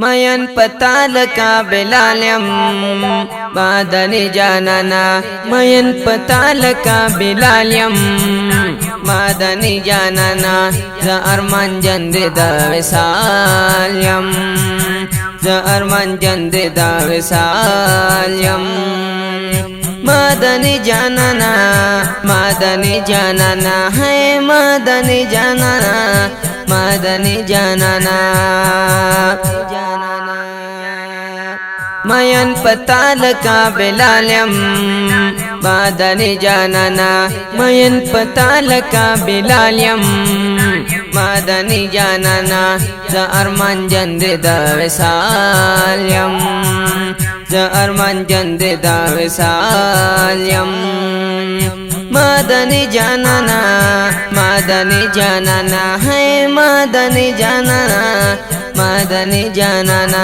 مین پتا لکا بلالیم مادنی جانانا مین پتا لکا بلالیم مادنی جانانا ز ارمان جند دا وصالیم ز ارمان جند دا وصالیم مادنی جانانا مادنی جانانا ہے مادنی جانانا مادنی جانانا مین پتا لکا بلالیم مادنی جانانا مین پتا لکا بلالیم مادنی جانانا ز ارمان جند دا وصالیم ز ارمان جند دا وصالیم مادنی جانانا مادنی جانانا ہے مادنی جانانا مادنی جانانا